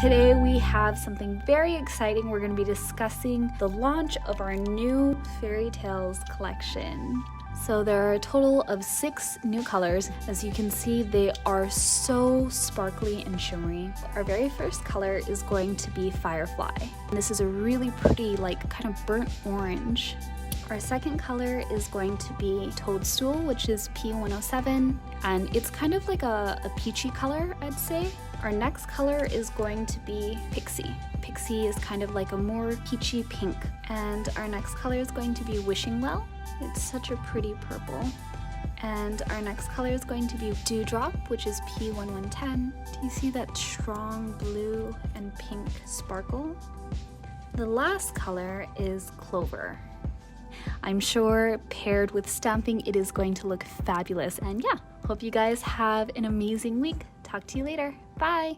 Today we have something very exciting. We're going to be discussing the launch of our new Fairy Tales collection. So there are a total of 6 new colors. As you can see, they are so sparkly and shimmery. Our very first color is going to be Firefly. And this is a really pretty, like, kind of burnt orange. Our second color is going to be Toadstool, which is P107, and it's kind of like a peachy color, I'd say. Our next color is going to be Pixie. Pixie is kind of like a more peachy pink. And our next color is going to be Wishing Well. It's such a pretty purple. And our next color is going to be Dewdrop, which is P1110. Do you see that strong blue and pink sparkle? The last color is Clover. I'm sure paired with stamping, it is going to look fabulous. And yeah, hope you guys have an amazing week. Talk to you later. Bye.